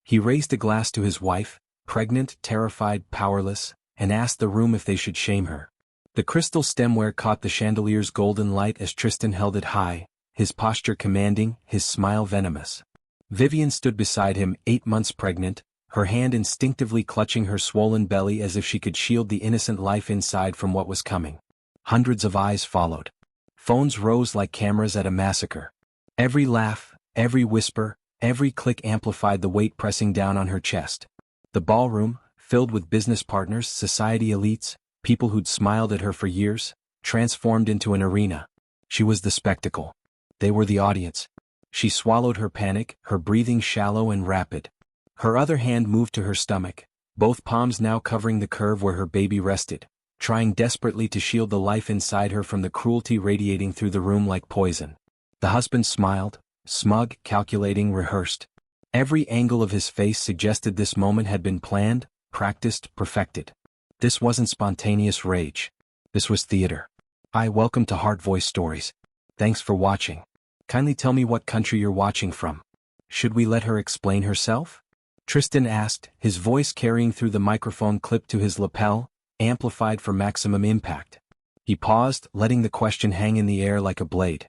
He raised a glass to his wife, pregnant, terrified, powerless, and asked the room if they should shame her. The crystal stemware caught the chandelier's golden light as Tristan held it high, his posture commanding, his smile venomous. Vivian stood beside him, 8 months pregnant, her hand instinctively clutching her swollen belly as if she could shield the innocent life inside from what was coming. Hundreds of eyes followed. Phones rose like cameras at a massacre. Every laugh, every whisper, every click amplified the weight pressing down on her chest. The ballroom, filled with business partners, society elites, people who'd smiled at her for years, transformed into an arena. She was the spectacle. They were the audience. She swallowed her panic, her breathing shallow and rapid. Her other hand moved to her stomach, both palms now covering the curve where her baby rested, trying desperately to shield the life inside her from the cruelty radiating through the room like poison. The husband smiled, smug, calculating, rehearsed. Every angle of his face suggested this moment had been planned, practiced, perfected. This wasn't spontaneous rage. This was theater. Hi, welcome to Heart Voice Stories. Thanks for watching. Kindly tell me what country you're watching from. Should we let her explain herself? Tristan asked, his voice carrying through the microphone clipped to his lapel, amplified for maximum impact. He paused, letting the question hang in the air like a blade.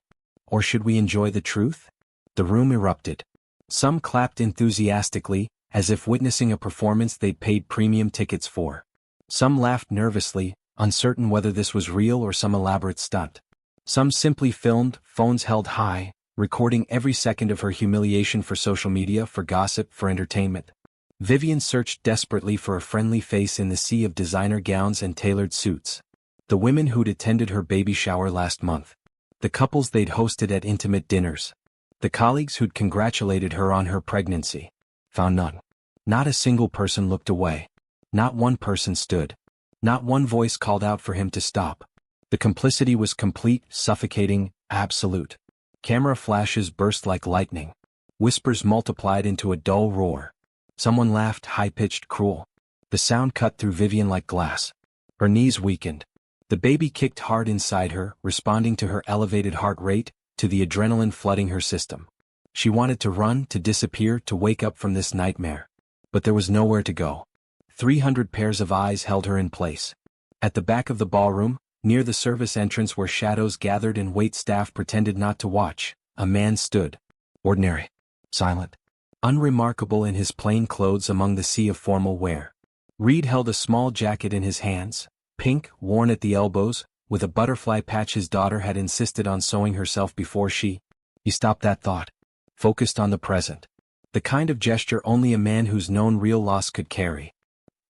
Or should we enjoy the truth? The room erupted. Some clapped enthusiastically, as if witnessing a performance they'd paid premium tickets for. Some laughed nervously, uncertain whether this was real or some elaborate stunt. Some simply filmed, phones held high, recording every second of her humiliation for social media, for gossip, for entertainment. Vivian searched desperately for a friendly face in the sea of designer gowns and tailored suits. The women who'd attended her baby shower last month. The couples they'd hosted at intimate dinners. The colleagues who'd congratulated her on her pregnancy. Found none. Not a single person looked away. Not one person stood. Not one voice called out for him to stop. The complicity was complete, suffocating, absolute. Camera flashes burst like lightning. Whispers multiplied into a dull roar. Someone laughed, high-pitched, cruel. The sound cut through Vivian like glass. Her knees weakened. The baby kicked hard inside her, responding to her elevated heart rate, to the adrenaline flooding her system. She wanted to run, to disappear, to wake up from this nightmare. But there was nowhere to go. 300 pairs of eyes held her in place. At the back of the ballroom, near the service entrance where shadows gathered and wait staff pretended not to watch, a man stood. Ordinary. Silent. Unremarkable in his plain clothes among the sea of formal wear. Reed held a small jacket in his hands, pink, worn at the elbows, with a butterfly patch his daughter had insisted on sewing herself before she. He stopped that thought. Focused on the present. The kind of gesture only a man who's known real loss could carry.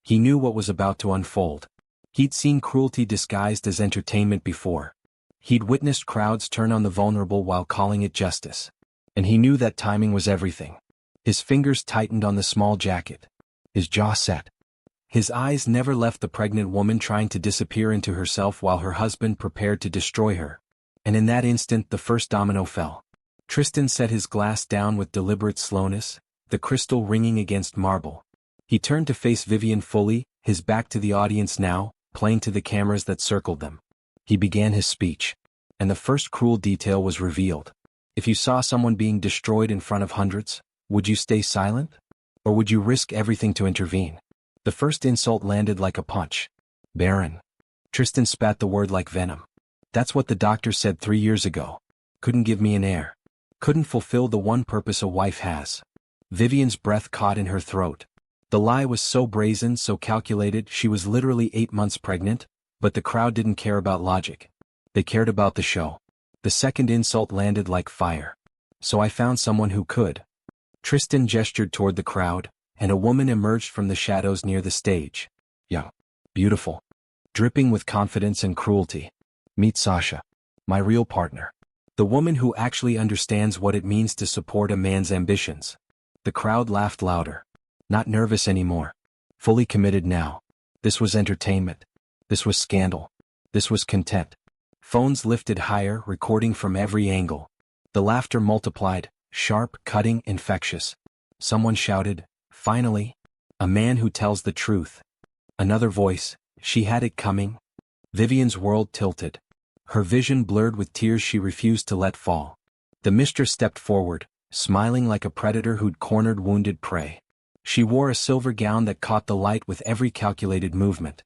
He knew what was about to unfold. He'd seen cruelty disguised as entertainment before. He'd witnessed crowds turn on the vulnerable while calling it justice. And he knew that timing was everything. His fingers tightened on the small jacket. His jaw set. His eyes never left the pregnant woman trying to disappear into herself while her husband prepared to destroy her. And in that instant the first domino fell. Tristan set his glass down with deliberate slowness, the crystal ringing against marble. He turned to face Vivian fully, his back to the audience now, playing to the cameras that circled them. He began his speech. And the first cruel detail was revealed. If you saw someone being destroyed in front of hundreds, would you stay silent? Or would you risk everything to intervene? The first insult landed like a punch. Barren. Tristan spat the word like venom. That's what the doctor said 3 years ago. Couldn't give me an heir. Couldn't fulfill the one purpose a wife has. Vivian's breath caught in her throat. The lie was so brazen, so calculated, she was literally 8 months pregnant, but the crowd didn't care about logic. They cared about the show. The second insult landed like fire. So I found someone who could. Tristan gestured toward the crowd, and a woman emerged from the shadows near the stage. Young. Beautiful. Dripping with confidence and cruelty. Meet Sasha. My real partner. The woman who actually understands what it means to support a man's ambitions. The crowd laughed louder. Not nervous anymore. Fully committed now. This was entertainment. This was scandal. This was content. Phones lifted higher, recording from every angle. The laughter multiplied, sharp, cutting, infectious. Someone shouted, "Finally! A man who tells the truth." Another voice, "She had it coming." Vivian's world tilted. Her vision blurred with tears she refused to let fall. The mistress stepped forward, smiling like a predator who'd cornered wounded prey. She wore a silver gown that caught the light with every calculated movement.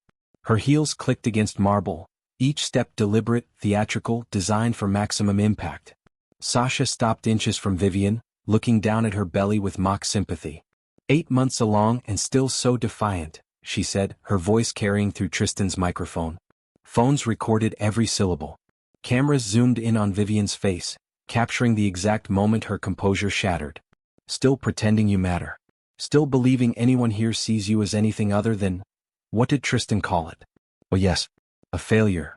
Her heels clicked against marble, each step deliberate, theatrical, designed for maximum impact. Sasha stopped inches from Vivian, looking down at her belly with mock sympathy. 8 months along and still so defiant, she said, her voice carrying through Tristan's microphone. Phones recorded every syllable. Cameras zoomed in on Vivian's face, capturing the exact moment her composure shattered. Still pretending you matter. Still believing anyone here sees you as anything other than... What did Tristan call it? Oh yes, a failure.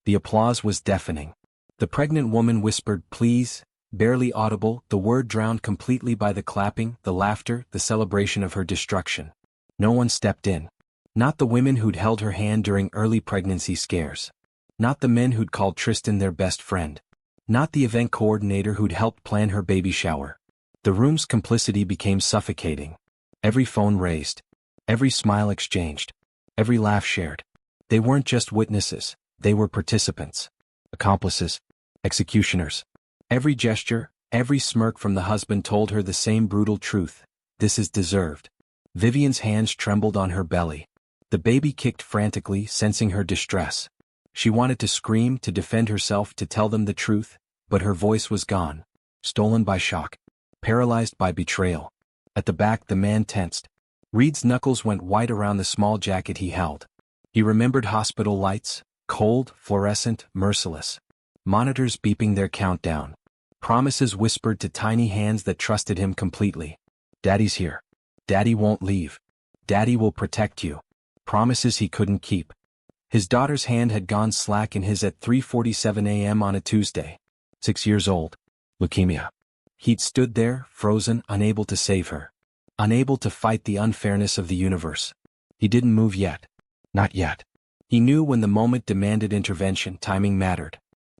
The applause was deafening. The pregnant woman whispered, please, barely audible, the word drowned completely by the clapping, the laughter, the celebration of her destruction. No one stepped in. Not the women who'd held her hand during early pregnancy scares. Not the men who'd called Tristan their best friend. Not the event coordinator who'd helped plan her baby shower. The room's complicity became suffocating. Every phone raised. Every smile exchanged. Every laugh shared. They weren't just witnesses, they were participants. Accomplices. Executioners. Every gesture, every smirk from the husband told her the same brutal truth. This is deserved. Vivian's hands trembled on her belly. The baby kicked frantically, sensing her distress. She wanted to scream, to defend herself, to tell them the truth, but her voice was gone. Stolen by shock. Paralyzed by betrayal. At the back the man tensed. Reed's knuckles went white around the small jacket he held. He remembered hospital lights, cold, fluorescent, merciless. Monitors beeping their countdown. Promises whispered to tiny hands that trusted him completely. Daddy's here. Daddy won't leave. Daddy will protect you. Promises he couldn't keep. His daughter's hand had gone slack in his at 3:47 a.m. on a Tuesday. 6 years old. Leukemia. He'd stood there, frozen, unable to save her. Unable to fight the unfairness of the universe. He didn't move yet. Not yet. He knew when the moment demanded intervention, timing mattered.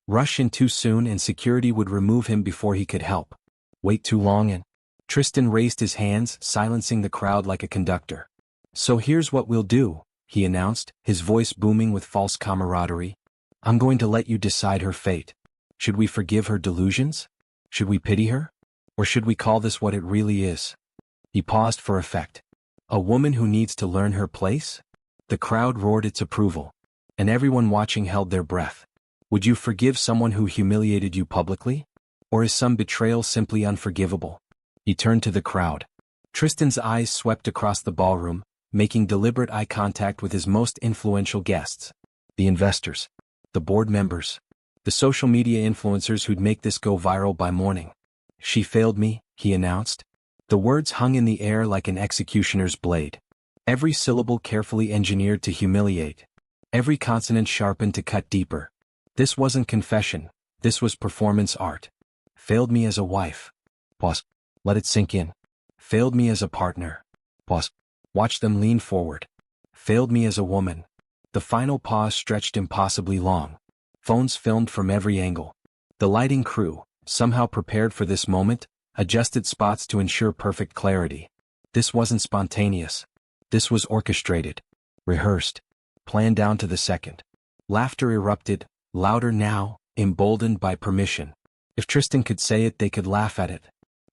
Rush in too soon and security would remove him before he could help. Wait too long and... Tristan raised his hands, silencing the crowd like a conductor. So here's what we'll do, he announced, his voice booming with false camaraderie. I'm going to let you decide her fate. Should we forgive her delusions? Should we pity her? Or should we call this what it really is? He paused for effect. A woman who needs to learn her place? The crowd roared its approval. And everyone watching held their breath. Would you forgive someone who humiliated you publicly? Or is some betrayal simply unforgivable? He turned to the crowd. Tristan's eyes swept across the ballroom, making deliberate eye contact with his most influential guests. The investors. The board members. The social media influencers who'd make this go viral by morning. She failed me, he announced. The words hung in the air like an executioner's blade. Every syllable carefully engineered to humiliate. Every consonant sharpened to cut deeper. This wasn't confession, this was performance art. Failed me as a wife. Pause. Let it sink in. Failed me as a partner. Pause. Watch them lean forward. Failed me as a woman. The final pause stretched impossibly long. Phones filmed from every angle. The lighting crew, somehow prepared for this moment, adjusted spots to ensure perfect clarity. This wasn't spontaneous. This was orchestrated. Rehearsed. Planned down to the second. Laughter erupted, louder now, emboldened by permission. If Tristan could say it, they could laugh at it.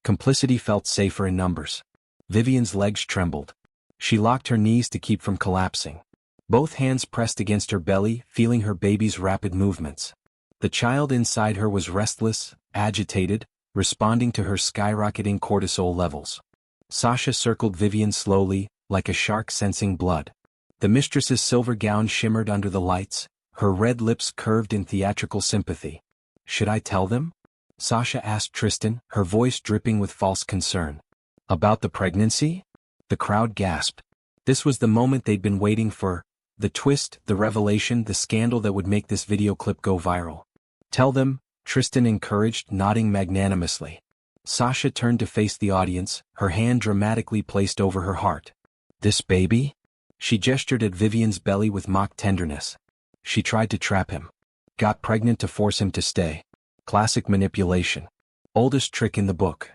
Complicity felt safer in numbers. Vivian's legs trembled. She locked her knees to keep from collapsing. Both hands pressed against her belly, feeling her baby's rapid movements. The child inside her was restless, agitated, responding to her skyrocketing cortisol levels. Sasha circled Vivian slowly, like a shark sensing blood. The mistress's silver gown shimmered under the lights, her red lips curved in theatrical sympathy. Should I tell them? Sasha asked Tristan, her voice dripping with false concern. About the pregnancy? The crowd gasped. This was the moment they'd been waiting for. The twist, the revelation, the scandal that would make this video clip go viral. Tell them, Tristan encouraged, nodding magnanimously. Sasha turned to face the audience, her hand dramatically placed over her heart. This baby? She gestured at Vivian's belly with mock tenderness. She tried to trap him. Got pregnant to force him to stay. Classic manipulation. Oldest trick in the book.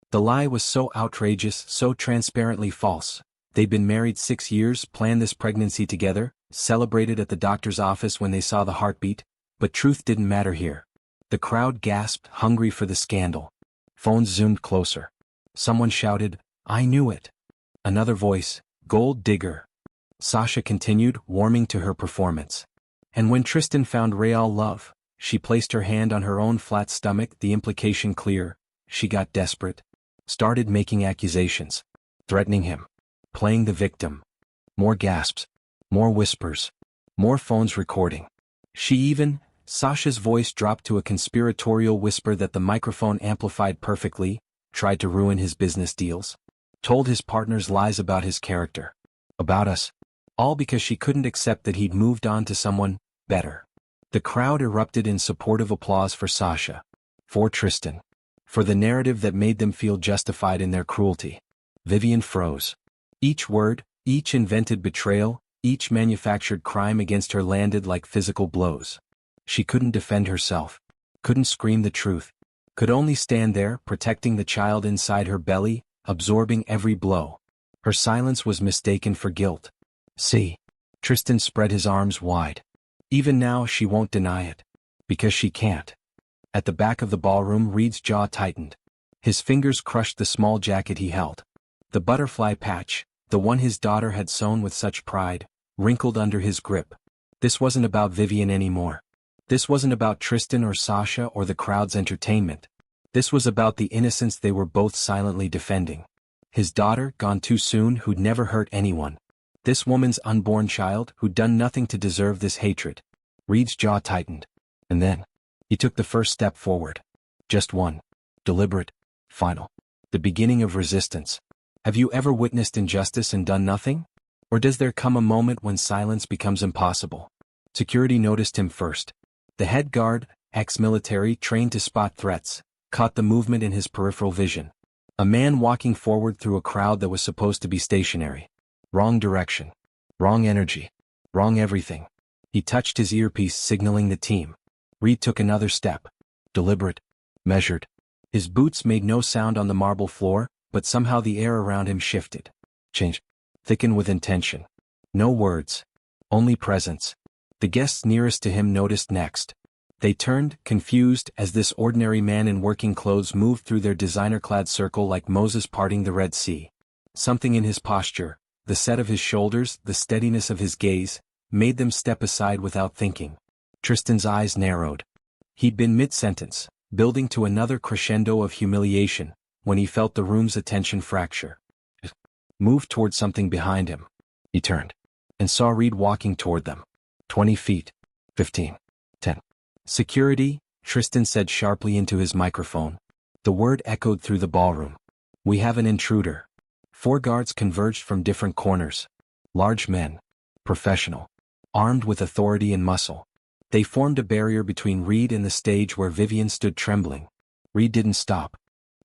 The lie was so outrageous, so transparently false. They'd been married 6 years, planned this pregnancy together, celebrated at the doctor's office when they saw the heartbeat, but truth didn't matter here. The crowd gasped, hungry for the scandal. Phones zoomed closer. Someone shouted, I knew it. Another voice, gold digger. Sasha continued, warming to her performance. And when Tristan found real love, she placed her hand on her own flat stomach, the implication clear. She got desperate. Started making accusations. Threatening him. Playing the victim. More gasps. More whispers. More phones recording. She even, Sasha's voice dropped to a conspiratorial whisper that the microphone amplified perfectly, tried to ruin his business deals. Told his partners lies about his character. About us. All because she couldn't accept that he'd moved on to someone better. The crowd erupted in supportive applause for Sasha. For Tristan. For the narrative that made them feel justified in their cruelty. Vivian froze. Each word, each invented betrayal, each manufactured crime against her landed like physical blows. She couldn't defend herself. Couldn't scream the truth. Could only stand there, protecting the child inside her belly, absorbing every blow. Her silence was mistaken for guilt. See. Tristan spread his arms wide. Even now she won't deny it. Because she can't. At the back of the ballroom, Reed's jaw tightened. His fingers crushed the small jacket he held. The butterfly patch, the one his daughter had sewn with such pride, wrinkled under his grip. This wasn't about Vivian anymore. This wasn't about Tristan or Sasha or the crowd's entertainment. This was about the innocence they were both silently defending. His daughter, gone too soon, who'd never hurt anyone. This woman's unborn child, who'd done nothing to deserve this hatred. Reed's jaw tightened. And then, he took the first step forward. Just one. Deliberate. Final. The beginning of resistance. Have you ever witnessed injustice and done nothing? Or does there come a moment when silence becomes impossible? Security noticed him first. The head guard, ex-military trained to spot threats, caught the movement in his peripheral vision. A man walking forward through a crowd that was supposed to be stationary. Wrong direction. Wrong energy. Wrong everything. He touched his earpiece, signaling the team. Reed took another step. Deliberate. Measured. His boots made no sound on the marble floor, but somehow the air around him shifted. Changed. Thickened with intention. No words. Only presence. The guests nearest to him noticed next. They turned, confused, as this ordinary man in working clothes moved through their designer-clad circle like Moses parting the Red Sea. Something in his posture, the set of his shoulders, the steadiness of his gaze, made them step aside without thinking. Tristan's eyes narrowed. He'd been mid-sentence, building to another crescendo of humiliation, when he felt the room's attention fracture. Moved toward something behind him. He turned. And saw Reed walking toward them. 20 feet. 15. 10. Security, Tristan said sharply into his microphone. The word echoed through the ballroom. We have an intruder. 4 guards converged from different corners. Large men. Professional. Armed with authority and muscle. They formed a barrier between Reed and the stage where Vivian stood trembling. Reed didn't stop.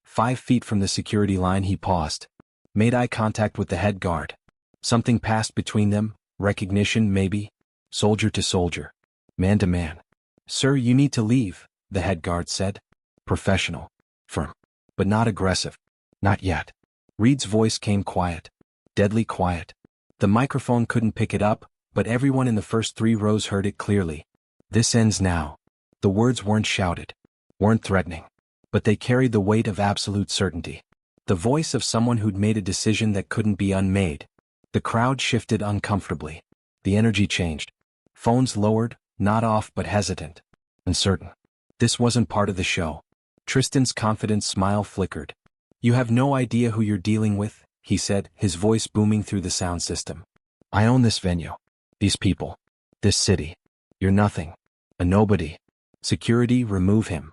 5 feet from the security line he paused. Made eye contact with the head guard. Something passed between them, recognition maybe. Soldier to soldier. Man to man. Sir, you need to leave, the head guard said. Professional. Firm. But not aggressive. Not yet. Reed's voice came quiet. Deadly quiet. The microphone couldn't pick it up, but everyone in the first 3 rows heard it clearly. This ends now. The words weren't shouted. Weren't threatening. But they carried the weight of absolute certainty. The voice of someone who'd made a decision that couldn't be unmade. The crowd shifted uncomfortably. The energy changed. Phones lowered, not off but hesitant. Uncertain. This wasn't part of the show. Tristan's confident smile flickered. You have no idea who you're dealing with, he said, his voice booming through the sound system. I own this venue. These people. This city. You're nothing. A nobody. Security, remove him.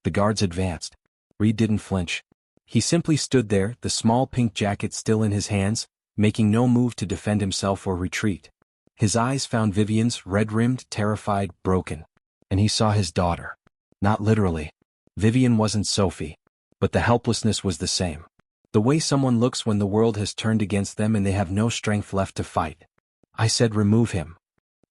The guards advanced. Reed didn't flinch. He simply stood there, the small pink jacket still in his hands, making no move to defend himself or retreat. His eyes found Vivian's, red-rimmed, terrified, broken. And he saw his daughter. Not literally. Vivian wasn't Sophie. But the helplessness was the same. The way someone looks when the world has turned against them and they have no strength left to fight. I said remove him.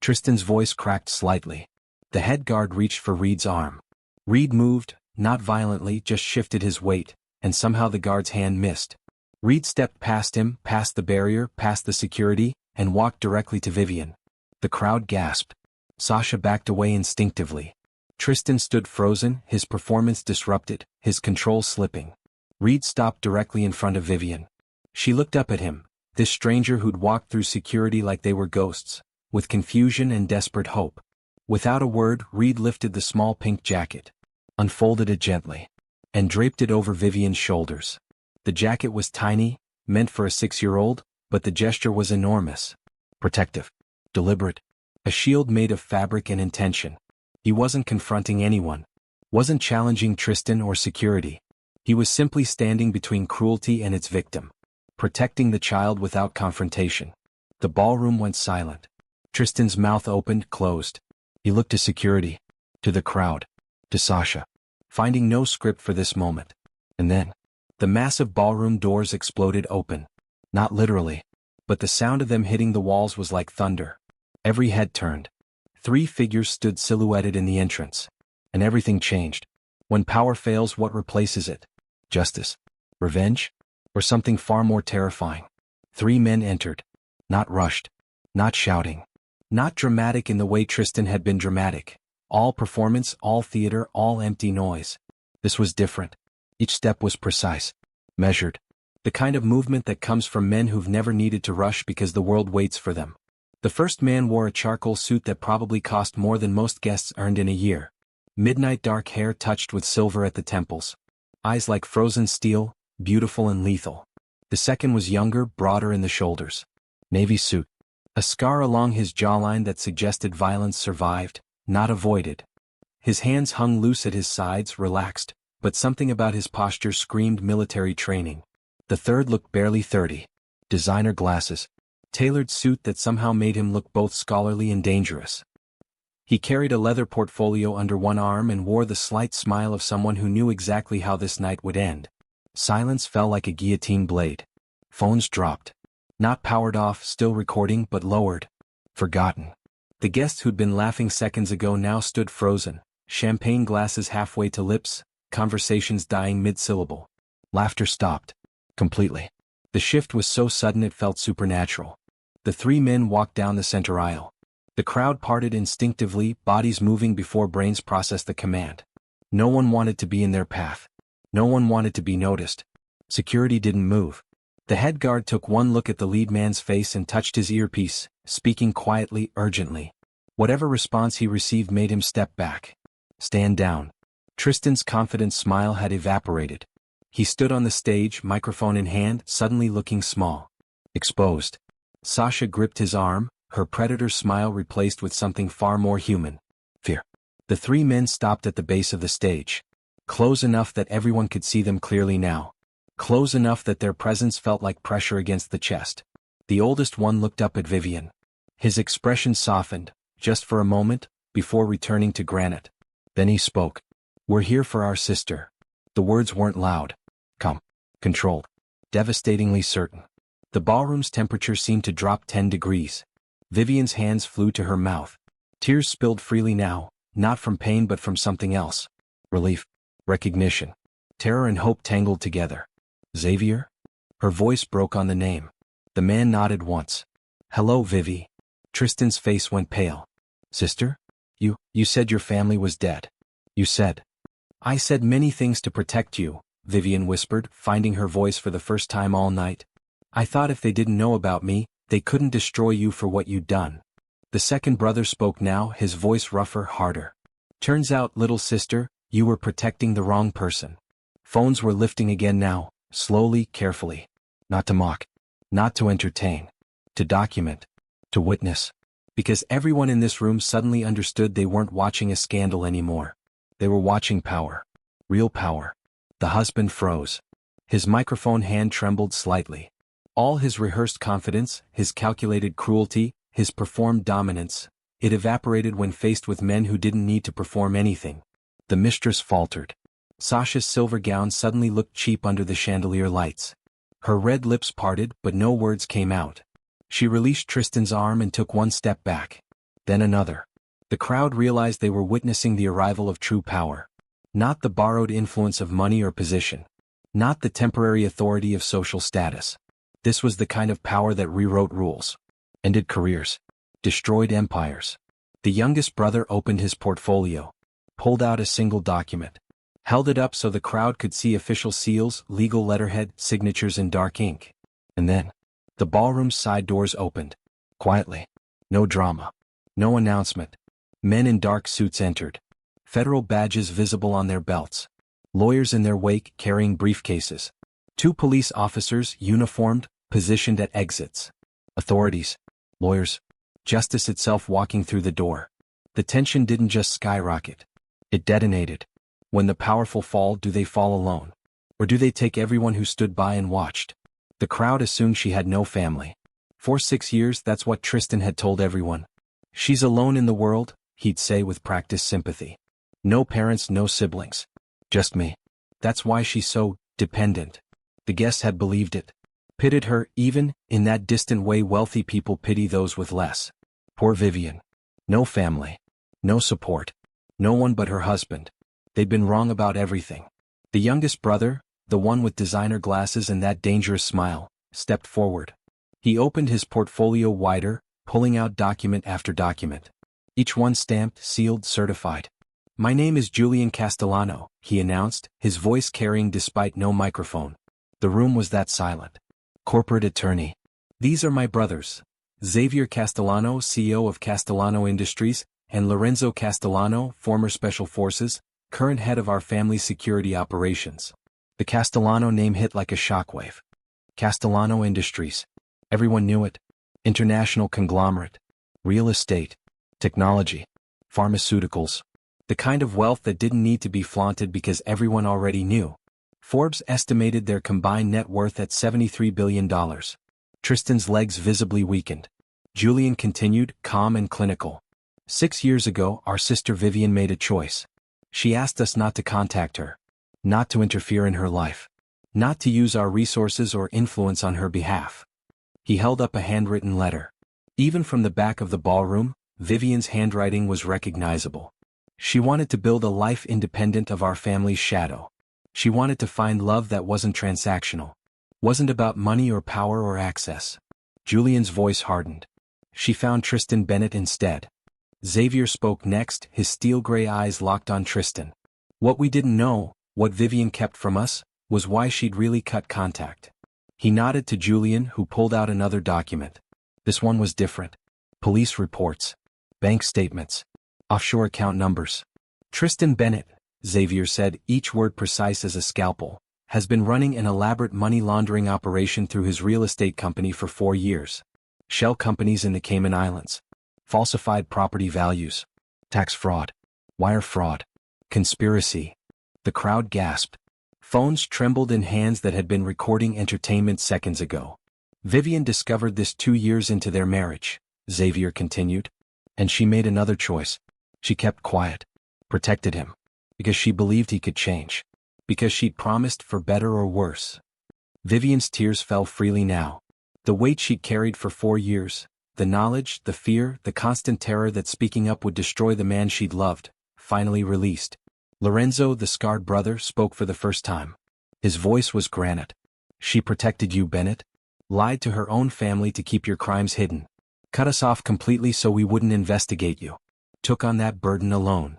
Tristan's voice cracked slightly. The head guard reached for Reed's arm. Reed moved, not violently, just shifted his weight, and somehow the guard's hand missed. Reed stepped past him, past the barrier, past the security, and walked directly to Vivian. The crowd gasped. Sasha backed away instinctively. Tristan stood frozen, his performance disrupted, his control slipping. Reed stopped directly in front of Vivian. She looked up at him, This stranger who'd walked through security like they were ghosts, with confusion and desperate hope. Without a word, Reed lifted the small pink jacket, unfolded it gently, and draped it over Vivian's shoulders. The jacket was tiny, meant for a 6-year-old, but the gesture was enormous. Protective. Deliberate. A shield made of fabric and intention. He wasn't confronting anyone. Wasn't challenging Tristan or security. He was simply standing between cruelty and its victim. Protecting the child without confrontation. The ballroom went silent. Tristan's mouth opened, closed. He looked to security. To the crowd. To Sasha. Finding no script for this moment. And then, the massive ballroom doors exploded open. Not literally. But the sound of them hitting the walls was like thunder. Every head turned. 3 figures stood silhouetted in the entrance. And everything changed. When power fails, what replaces it? Justice? Revenge? Or something far more terrifying? 3 men entered. Not rushed. Not shouting. Not dramatic in the way Tristan had been dramatic. All performance, all theater, all empty noise. This was different. Each step was precise. Measured. The kind of movement that comes from men who've never needed to rush because the world waits for them. The first man wore a charcoal suit that probably cost more than most guests earned in a year. Midnight dark hair touched with silver at the temples. Eyes like frozen steel, beautiful and lethal. The second was younger, broader in the shoulders. Navy suit. A scar along his jawline that suggested violence survived, not avoided. His hands hung loose at his sides, relaxed, but something about his posture screamed military training. The third looked barely 30. Designer glasses. Tailored suit that somehow made him look both scholarly and dangerous. He carried a leather portfolio under one arm and wore the slight smile of someone who knew exactly how this night would end. Silence fell like a guillotine blade. Phones dropped. Not powered off, still recording, but lowered. Forgotten. The guests who'd been laughing seconds ago now stood frozen, champagne glasses halfway to lips, conversations dying mid-syllable. Laughter stopped. Completely. The shift was so sudden it felt supernatural. The 3 men walked down the center aisle. The crowd parted instinctively, bodies moving before brains processed the command. No one wanted to be in their path. No one wanted to be noticed. Security didn't move. The head guard took one look at the lead man's face and touched his earpiece, speaking quietly, urgently. Whatever response he received made him step back. Stand down. Tristan's confident smile had evaporated. He stood on the stage, microphone in hand, suddenly looking small. Exposed. Sasha gripped his arm, her predator's smile replaced with something far more human. Fear. The 3 men stopped at the base of the stage. Close enough that everyone could see them clearly now. Close enough that their presence felt like pressure against the chest. The oldest one looked up at Vivian. His expression softened, just for a moment, before returning to granite. Then he spoke. We're here for our sister. The words weren't loud. Calm. Controlled. Devastatingly certain. The ballroom's temperature seemed to drop 10 degrees. Vivian's hands flew to her mouth. Tears spilled freely now, not from pain but from something else. Relief. Recognition. Terror and hope tangled together. Xavier? Her voice broke on the name. The man nodded once. Hello, Vivi. Tristan's face went pale. Sister? You said your family was dead. You said. I said many things to protect you, Vivian whispered, finding her voice for the first time all night. I thought if they didn't know about me, they couldn't destroy you for what you'd done. The second brother spoke now, his voice rougher, harder. Turns out, little sister, you were protecting the wrong person. Phones were lifting again now, slowly, carefully. Not to mock. Not to entertain. To document. To witness. Because everyone in this room suddenly understood they weren't watching a scandal anymore. They were watching power. Real power. The husband froze. His microphone hand trembled slightly. All his rehearsed confidence, his calculated cruelty, his performed dominance, it evaporated when faced with men who didn't need to perform anything. The mistress faltered. Sasha's silver gown suddenly looked cheap under the chandelier lights. Her red lips parted, but no words came out. She released Tristan's arm and took one step back. Then another. The crowd realized they were witnessing the arrival of true power. Not the borrowed influence of money or position. Not the temporary authority of social status. This was the kind of power that rewrote rules. Ended careers. Destroyed empires. The youngest brother opened his portfolio. Pulled out a single document. Held it up so the crowd could see official seals, legal letterhead, signatures in dark ink. And then, The ballroom's side doors opened. Quietly. No drama. No announcement. Men in dark suits entered. Federal badges visible on their belts. Lawyers in their wake carrying briefcases. 2 police officers, uniformed, positioned at exits. Authorities. Lawyers. Justice itself walking through the door. The tension didn't just skyrocket. It detonated. When the powerful fall, do they fall alone? Or do they take everyone who stood by and watched? The crowd assumed she had no family. For 6 years, that's what Tristan had told everyone. She's alone in the world, he'd say with practiced sympathy. No parents, no siblings. Just me. That's why she's so dependent. The guests had believed it. Pitted her, even, in that distant way wealthy people pity those with less. Poor Vivian. No family. No support. No one but her husband. They'd been wrong about everything. The youngest brother, the one with designer glasses and that dangerous smile, stepped forward. He opened his portfolio wider, pulling out document after document. Each one stamped, sealed, certified. "My name is Julian Castellano," he announced, his voice carrying despite no microphone. The room was that silent. "Corporate attorney. These are my brothers. Xavier Castellano, CEO of Castellano Industries, and Lorenzo Castellano, former Special Forces, current head of our family security operations." The Castellano name hit like a shockwave. Castellano Industries. Everyone knew it. International conglomerate. Real estate. Technology. Pharmaceuticals. The kind of wealth that didn't need to be flaunted because everyone already knew. Forbes estimated their combined net worth at $73 billion. Tristan's legs visibly weakened. Julian continued, calm and clinical. "6 years ago, our sister Vivian made a choice. She asked us not to contact her. Not to interfere in her life. Not to use our resources or influence on her behalf." He held up a handwritten letter. Even from the back of the ballroom, Vivian's handwriting was recognizable. She wanted to build a life independent of our family's shadow. She wanted to find love that wasn't transactional. Wasn't about money or power or access. Julian's voice hardened. She found Tristan Bennett instead. Xavier spoke next, his steel-gray eyes locked on Tristan. "What we didn't know, what Vivian kept from us, was why she'd really cut contact." He nodded to Julian, who pulled out another document. This one was different. Police reports. Bank statements. Offshore account numbers. "Tristan Bennett," Xavier said, each word precise as a scalpel, "has been running an elaborate money laundering operation through his real estate company for 4 years. Shell companies in the Cayman Islands. Falsified property values. Tax fraud. Wire fraud. Conspiracy." The crowd gasped. Phones trembled in hands that had been recording entertainment seconds ago. "Vivian discovered this 2 years into their marriage," Xavier continued. "And she made another choice. She kept quiet. Protected him. Because she believed he could change. Because she'd promised for better or worse." Vivian's tears fell freely now. The weight she'd carried for 4 years, the knowledge, the fear, the constant terror that speaking up would destroy the man she'd loved, finally released. Lorenzo, the scarred brother, spoke for the first time. His voice was granite. "She protected you, Bennett. Lied to her own family to keep your crimes hidden. Cut us off completely so we wouldn't investigate you. Took on that burden alone.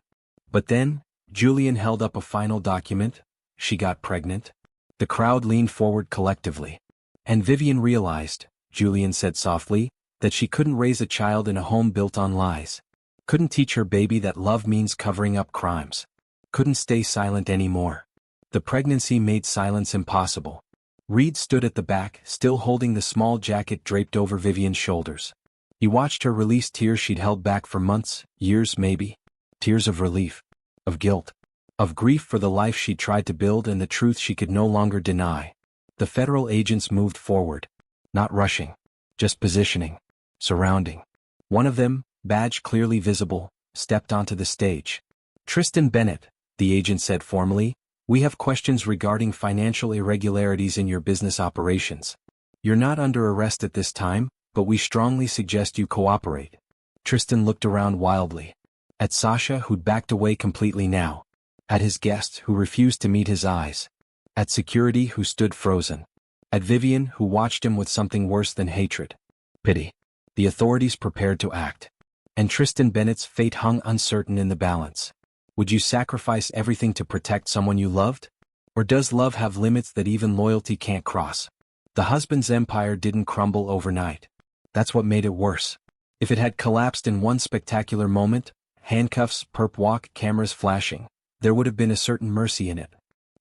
But then," Julian held up a final document, "she got pregnant." The crowd leaned forward collectively. "And Vivian realized," Julian said softly, "that she couldn't raise a child in a home built on lies. Couldn't teach her baby that love means covering up crimes. Couldn't stay silent anymore. The pregnancy made silence impossible." Reed stood at the back, still holding the small jacket draped over Vivian's shoulders. He watched her release tears she'd held back for months, years maybe. Tears of relief. Of guilt. Of grief for the life she'd tried to build and the truth she could no longer deny. The federal agents moved forward. Not rushing. Just positioning. Surrounding. One of them, badge clearly visible, stepped onto the stage. "Tristan Bennett," the agent said formally, "we have questions regarding financial irregularities in your business operations. You're not under arrest at this time, but we strongly suggest you cooperate." Tristan looked around wildly. At Sasha, who'd backed away completely now. At his guests, who refused to meet his eyes. At security, who stood frozen. At Vivian, who watched him with something worse than hatred. Pity. The authorities prepared to act. And Tristan Bennett's fate hung uncertain in the balance. Would you sacrifice everything to protect someone you loved? Or does love have limits that even loyalty can't cross? The husband's empire didn't crumble overnight. That's what made it worse. If it had collapsed in one spectacular moment, handcuffs, perp walk, cameras flashing, there would have been a certain mercy in it.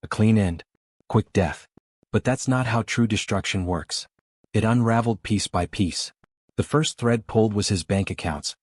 A clean end. Quick death. But that's not how true destruction works. It unraveled piece by piece. The first thread pulled was his bank accounts.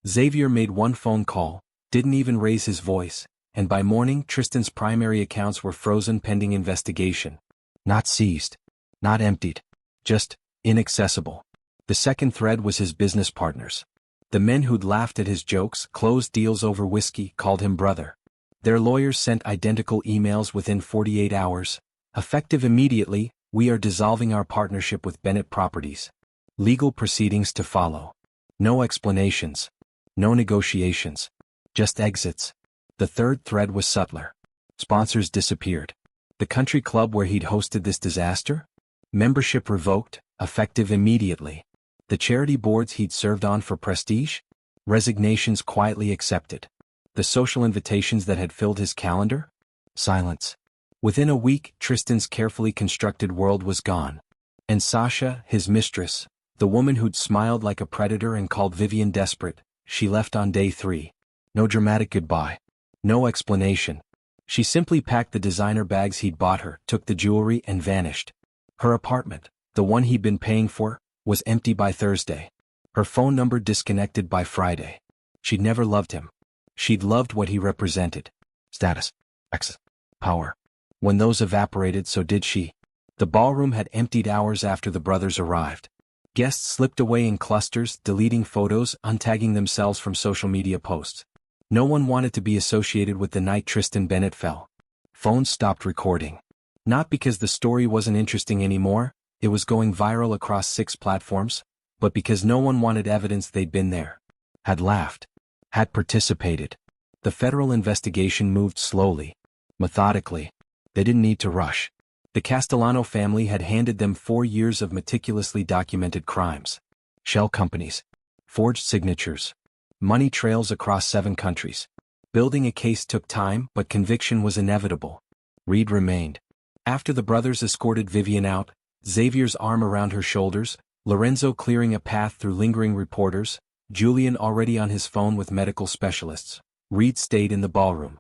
Xavier made one phone call, didn't even raise his voice, and by morning Tristan's primary accounts were frozen pending investigation. Not seized. Not emptied. Just inaccessible. The second thread was his business partners. The men who'd laughed at his jokes, closed deals over whiskey, called him brother. Their lawyers sent identical emails within 48 hours. Effective immediately, we are dissolving our partnership with Bennett Properties. Legal proceedings to follow. No explanations. No negotiations. Just exits. The third thread was subtler. Sponsors disappeared. The country club where he'd hosted this disaster? Membership revoked, effective immediately. The charity boards he'd served on for prestige? Resignations quietly accepted. The social invitations that had filled his calendar? Silence. Within a week, Tristan's carefully constructed world was gone. And Sasha, his mistress, the woman who'd smiled like a predator and called Vivian desperate, she left on day 3. No dramatic goodbye. No explanation. She simply packed the designer bags he'd bought her, took the jewelry, and vanished. Her apartment, the one he'd been paying for, was empty by Thursday. Her phone number disconnected by Friday. She'd never loved him. She'd loved what he represented. Status. Access. Power. When those evaporated, so did she. The ballroom had emptied hours after the brothers arrived. Guests slipped away in clusters, deleting photos, untagging themselves from social media posts. No one wanted to be associated with the night Tristan Bennett fell. Phones stopped recording. Not because the story wasn't interesting anymore, it was going viral across 6 platforms, but because no one wanted evidence they'd been there. Had laughed. Had participated. The federal investigation moved slowly. Methodically. They didn't need to rush. The Castellano family had handed them 4 years of meticulously documented crimes. Shell companies. Forged signatures. Money trails across 7 countries. Building a case took time, but conviction was inevitable. Reed remained. After the brothers escorted Vivian out, Xavier's arm around her shoulders, Lorenzo clearing a path through lingering reporters, Julian already on his phone with medical specialists, Reed stayed in the ballroom.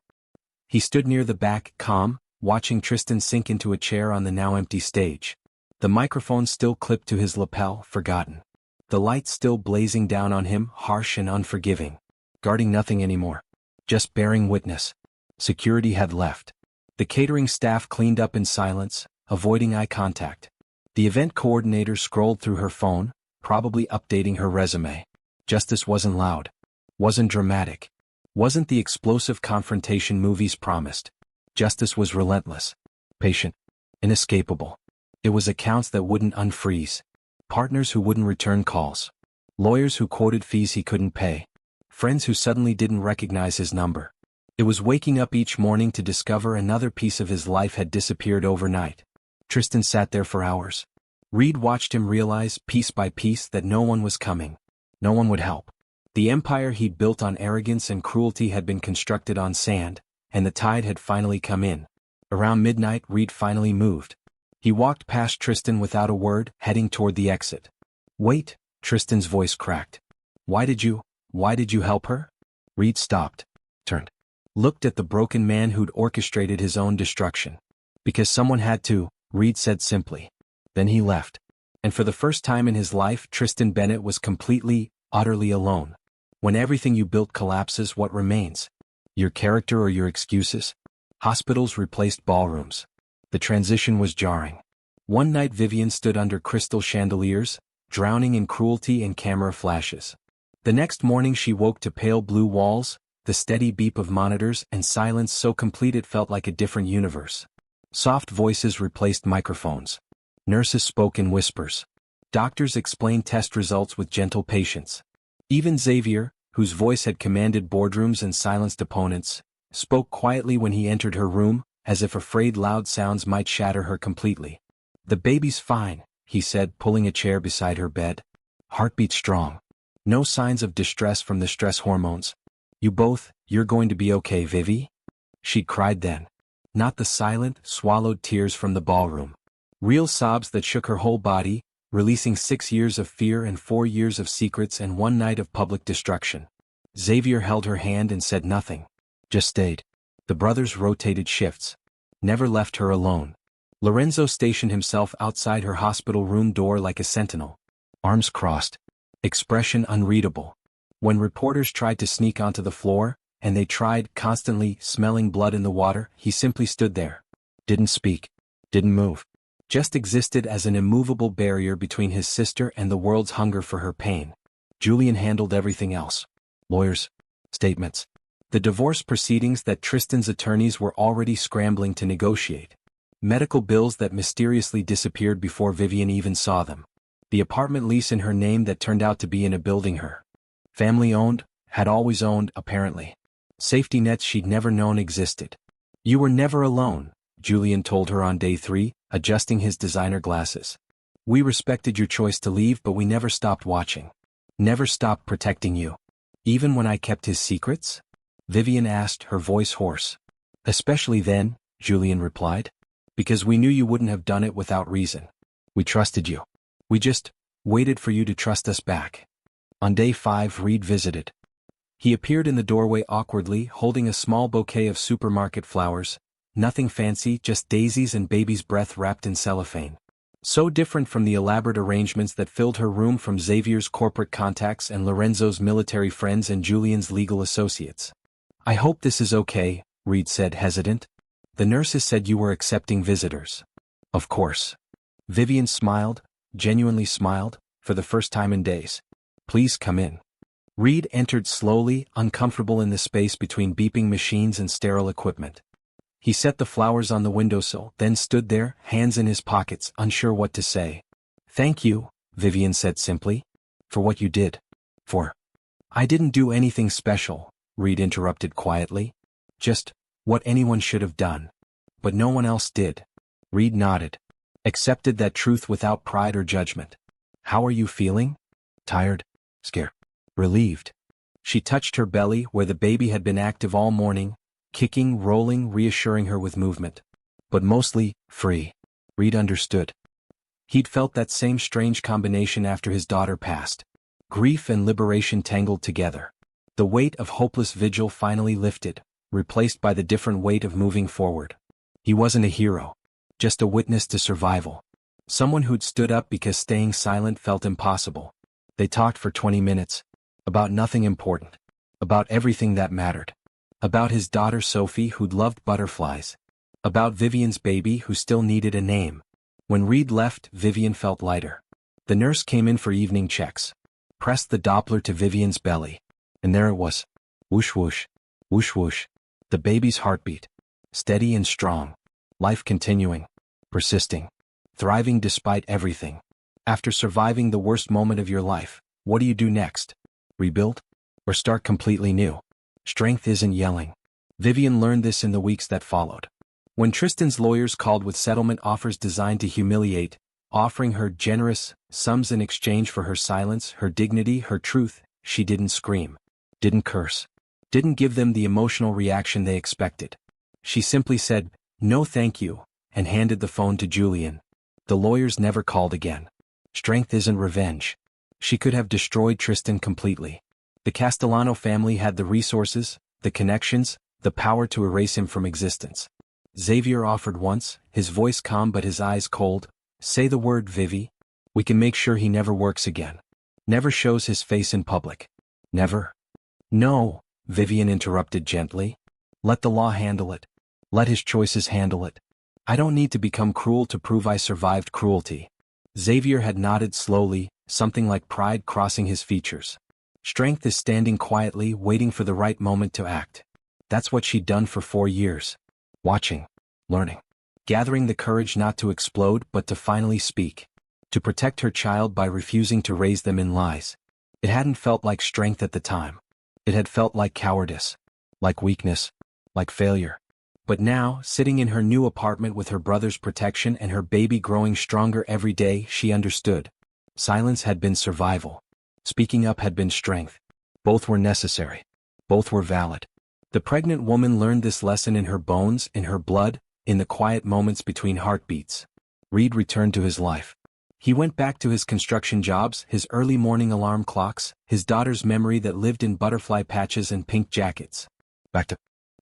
He stood near the back, calm, watching Tristan sink into a chair on the now empty stage. The microphone still clipped to his lapel, forgotten. The light still blazing down on him, harsh and unforgiving. Guarding nothing anymore. Just bearing witness. Security had left. The catering staff cleaned up in silence, avoiding eye contact. The event coordinator scrolled through her phone, probably updating her resume. Justice wasn't loud. Wasn't dramatic. Wasn't the explosive confrontation movies promised. Justice was relentless. Patient. Inescapable. It was accounts that wouldn't unfreeze. Partners who wouldn't return calls. Lawyers who quoted fees he couldn't pay. Friends who suddenly didn't recognize his number. It was waking up each morning to discover another piece of his life had disappeared overnight. Tristan sat there for hours. Reed watched him realize, piece by piece, that no one was coming. No one would help. The empire he'd built on arrogance and cruelty had been constructed on sand, and the tide had finally come in. Around midnight, Reed finally moved. He walked past Tristan without a word, heading toward the exit. Wait, Tristan's voice cracked. Why did you help her? Reed stopped, turned, looked at the broken man who'd orchestrated his own destruction. Because someone had to, Reed said simply. Then he left. And for the first time in his life, Tristan Bennett was completely, utterly alone. When everything you built collapses, what remains? Your character or your excuses? Hospitals replaced ballrooms. The transition was jarring. One night Vivian stood under crystal chandeliers, drowning in cruelty and camera flashes. The next morning she woke to pale blue walls, the steady beep of monitors, and silence so complete it felt like a different universe. Soft voices replaced microphones. Nurses spoke in whispers. Doctors explained test results with gentle patience. Even Xavier, whose voice had commanded boardrooms and silenced opponents, spoke quietly when he entered her room, as if afraid loud sounds might shatter her completely. The baby's fine, he said, pulling a chair beside her bed. Heartbeat strong. No signs of distress from the stress hormones. You're going to be okay, Vivi? She cried then. Not the silent, swallowed tears from the ballroom. Real sobs that shook her whole body, releasing 6 years of fear and 4 years of secrets and 1 night of public destruction. Xavier held her hand and said nothing. Just stayed. The brothers rotated shifts. Never left her alone. Lorenzo stationed himself outside her hospital room door like a sentinel. Arms crossed. Expression unreadable. When reporters tried to sneak onto the floor, and they tried, constantly smelling blood in the water, he simply stood there. Didn't speak. Didn't move. Just existed as an immovable barrier between his sister and the world's hunger for her pain. Julian handled everything else. Lawyers. Statements. The divorce proceedings that Tristan's attorneys were already scrambling to negotiate. Medical bills that mysteriously disappeared before Vivian even saw them. The apartment lease in her name that turned out to be in a building her family owned, had always owned, apparently. Safety nets she'd never known existed. You were never alone, Julian told her on day 3, adjusting his designer glasses. We respected your choice to leave, but we never stopped watching. Never stopped protecting you. Even when I kept his secrets? Vivian asked, her voice hoarse. Especially then, Julian replied. Because we knew you wouldn't have done it without reason. We trusted you. We just waited for you to trust us back. On day 5, Reed visited. He appeared in the doorway awkwardly, holding a small bouquet of supermarket flowers. Nothing fancy, just daisies and baby's breath wrapped in cellophane. So different from the elaborate arrangements that filled her room from Xavier's corporate contacts and Lorenzo's military friends and Julian's legal associates. I hope this is okay, Reed said, hesitant. The nurses said you were accepting visitors. Of course. Vivian smiled, genuinely smiled, for the first time in days. Please come in. Reed entered slowly, uncomfortable in the space between beeping machines and sterile equipment. He set the flowers on the windowsill, then stood there, hands in his pockets, unsure what to say. Thank you, Vivian said simply. For what you did. I didn't do anything special, Reed interrupted quietly. Just what anyone should have done. But no one else did. Reed nodded. Accepted that truth without pride or judgment. How are you feeling? Tired? Scared? Relieved? She touched her belly where the baby had been active all morning, kicking, rolling, reassuring her with movement. But mostly, free. Reed understood. He'd felt that same strange combination after his daughter passed. Grief and liberation tangled together. The weight of hopeless vigil finally lifted, replaced by the different weight of moving forward. He wasn't a hero. Just a witness to survival. Someone who'd stood up because staying silent felt impossible. They talked for 20 minutes. About nothing important. About everything that mattered. About his daughter Sophie who'd loved butterflies. About Vivian's baby who still needed a name. When Reed left, Vivian felt lighter. The nurse came in for evening checks. Pressed the Doppler to Vivian's belly. And there it was. Whoosh whoosh. Whoosh whoosh. The baby's heartbeat. Steady and strong. Life continuing. Persisting. Thriving despite everything. After surviving the worst moment of your life, what do you do next? Rebuild? Or start completely new? Strength isn't yelling. Vivian learned this in the weeks that followed. When Tristan's lawyers called with settlement offers designed to humiliate, offering her generous sums in exchange for her silence, her dignity, her truth, she didn't scream. Didn't curse. Didn't give them the emotional reaction they expected. She simply said, "No thank you," and handed the phone to Julian. The lawyers never called again. Strength isn't revenge. She could have destroyed Tristan completely. The Castellano family had the resources, the connections, the power to erase him from existence. Xavier offered once, his voice calm but his eyes cold. Say the word, Vivi. We can make sure he never works again. Never shows his face in public. Never. No, Vivian interrupted gently. Let the law handle it. Let his choices handle it. I don't need to become cruel to prove I survived cruelty. Xavier had nodded slowly, something like pride crossing his features. Strength is standing quietly, waiting for the right moment to act. That's what she'd done for 4 years. Watching. Learning. Gathering the courage not to explode but to finally speak. To protect her child by refusing to raise them in lies. It hadn't felt like strength at the time. It had felt like cowardice. Like weakness. Like failure. But now, sitting in her new apartment with her brother's protection and her baby growing stronger every day, she understood. Silence had been survival. Speaking up had been strength. Both were necessary. Both were valid. The pregnant woman learned this lesson in her bones, in her blood, in the quiet moments between heartbeats. Reed returned to his life. He went back to his construction jobs, his early morning alarm clocks, his daughter's memory that lived in butterfly patches and pink jackets. Back to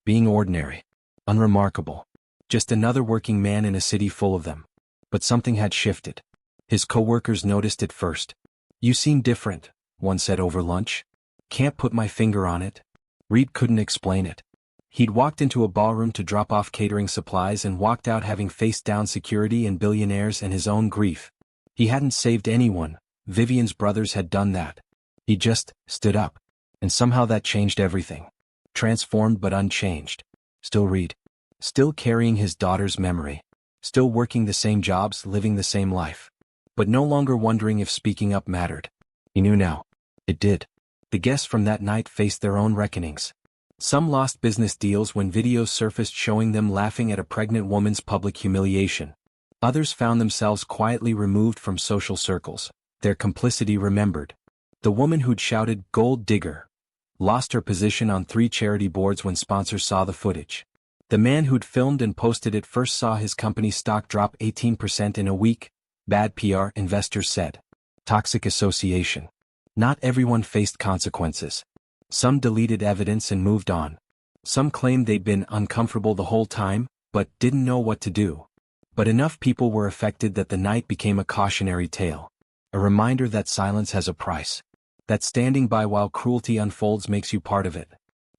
being ordinary, unremarkable. Just another working man in a city full of them. But something had shifted. His coworkers noticed it first. "You seem different," one said over lunch. "Can't put my finger on it." Reed couldn't explain it. He'd walked into a ballroom to drop off catering supplies and walked out having faced down security and billionaires and his own grief. He hadn't saved anyone. Vivian's brothers had done that. He just stood up. And somehow that changed everything. Transformed but unchanged. Still Reed. Still carrying his daughter's memory. Still working the same jobs, living the same life. But no longer wondering if speaking up mattered. He knew now. It did. The guests from that night faced their own reckonings. Some lost business deals when videos surfaced showing them laughing at a pregnant woman's public humiliation. Others found themselves quietly removed from social circles, their complicity remembered. The woman who'd shouted, "Gold digger," lost her position on 3 charity boards when sponsors saw the footage. The man who'd filmed and posted it first saw his company's stock drop 18% in a week. Bad PR, investors said. Toxic association. Not everyone faced consequences. Some deleted evidence and moved on. Some claimed they'd been uncomfortable the whole time, but didn't know what to do. But enough people were affected that the night became a cautionary tale. A reminder that silence has a price. That standing by while cruelty unfolds makes you part of it.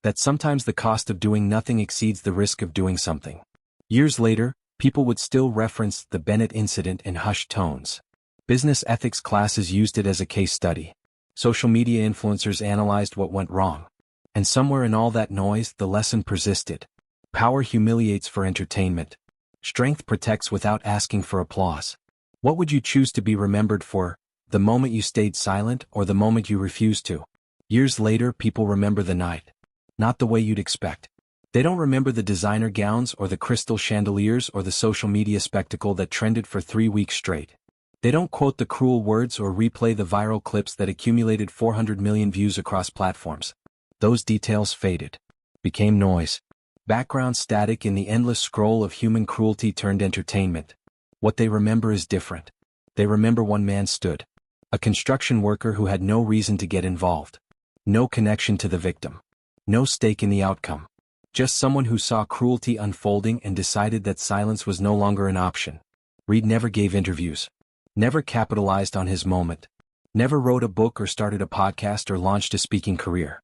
That sometimes the cost of doing nothing exceeds the risk of doing something. Years later, people would still reference the Bennett incident in hushed tones. Business ethics classes used it as a case study. Social media influencers analyzed what went wrong. And somewhere in all that noise, the lesson persisted. Power humiliates for entertainment. Strength protects without asking for applause. What would you choose to be remembered for? The moment you stayed silent or the moment you refused to? Years later, people remember the night. Not the way you'd expect. They don't remember the designer gowns or the crystal chandeliers or the social media spectacle that trended for 3 weeks straight. They don't quote the cruel words or replay the viral clips that accumulated 400 million views across platforms. Those details faded. Became noise. Background static in the endless scroll of human cruelty turned entertainment. What they remember is different. They remember one man stood. A construction worker who had no reason to get involved. No connection to the victim. No stake in the outcome. Just someone who saw cruelty unfolding and decided that silence was no longer an option. Reed never gave interviews. Never capitalized on his moment. Never wrote a book or started a podcast or launched a speaking career.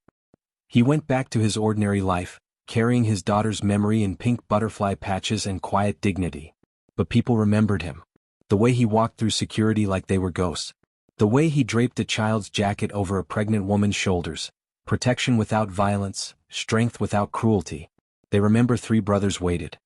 He went back to his ordinary life, carrying his daughter's memory in pink butterfly patches and quiet dignity. But people remembered him. The way he walked through security like they were ghosts. The way he draped a child's jacket over a pregnant woman's shoulders. Protection without violence, strength without cruelty. They remember 3 brothers waited.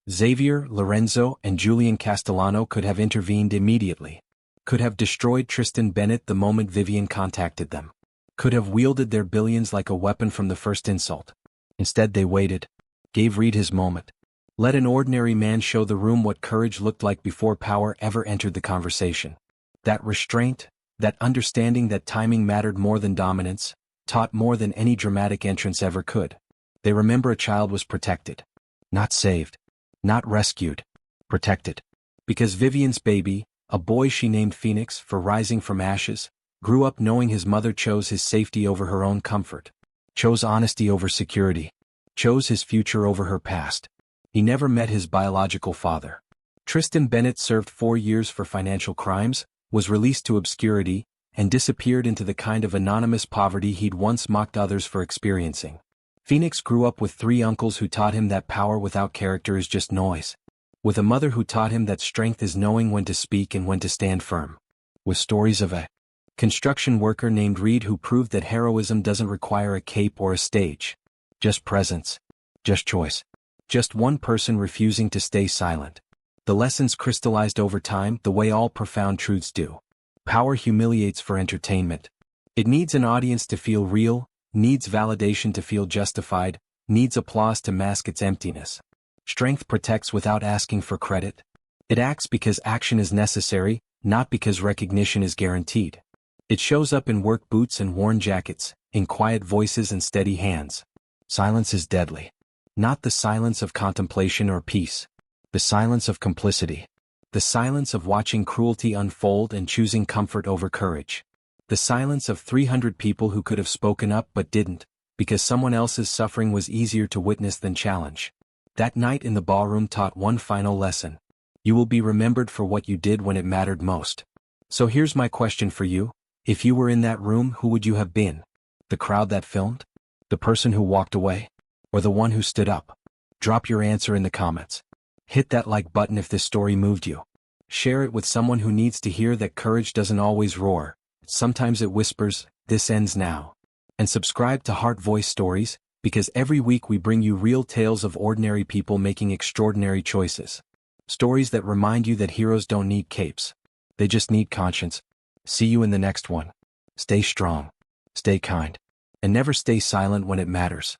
Xavier, Lorenzo, and Julian Castellano could have intervened immediately. Could have destroyed Tristan Bennett the moment Vivian contacted them. Could have wielded their billions like a weapon from the first insult. Instead they waited. Gave Reed his moment. Let an ordinary man show the room what courage looked like before power ever entered the conversation. That restraint, that understanding that timing mattered more than dominance, taught more than any dramatic entrance ever could. They remember a child was protected. Not saved. Not rescued. Protected. Because Vivian's baby, a boy she named Phoenix for rising from ashes, grew up knowing his mother chose his safety over her own comfort. Chose honesty over security. Chose his future over her past. He never met his biological father. Tristan Bennett served 4 years for financial crimes, was released to obscurity, and disappeared into the kind of anonymous poverty he'd once mocked others for experiencing. Phoenix grew up with 3 uncles who taught him that power without character is just noise. With a mother who taught him that strength is knowing when to speak and when to stand firm. With stories of a construction worker named Reed who proved that heroism doesn't require a cape or a stage. Just presence. Just choice. Just one person refusing to stay silent. The lessons crystallized over time the way all profound truths do. Power humiliates for entertainment. It needs an audience to feel real, needs validation to feel justified, needs applause to mask its emptiness. Strength protects without asking for credit. It acts because action is necessary, not because recognition is guaranteed. It shows up in work boots and worn jackets, in quiet voices and steady hands. Silence is deadly. Not the silence of contemplation or peace. The silence of complicity. The silence of watching cruelty unfold and choosing comfort over courage. The silence of 300 people who could have spoken up but didn't, because someone else's suffering was easier to witness than challenge. That night in the ballroom taught one final lesson. You will be remembered for what you did when it mattered most. So here's my question for you. If you were in that room, who would you have been? The crowd that filmed? The person who walked away? Or the one who stood up? Drop your answer in the comments. Hit that like button if this story moved you. Share it with someone who needs to hear that courage doesn't always roar. Sometimes it whispers, "This ends now." And subscribe to Heart Voice Stories, because every week we bring you real tales of ordinary people making extraordinary choices. Stories that remind you that heroes don't need capes. They just need conscience. See you in the next one. Stay strong. Stay kind. And never stay silent when it matters.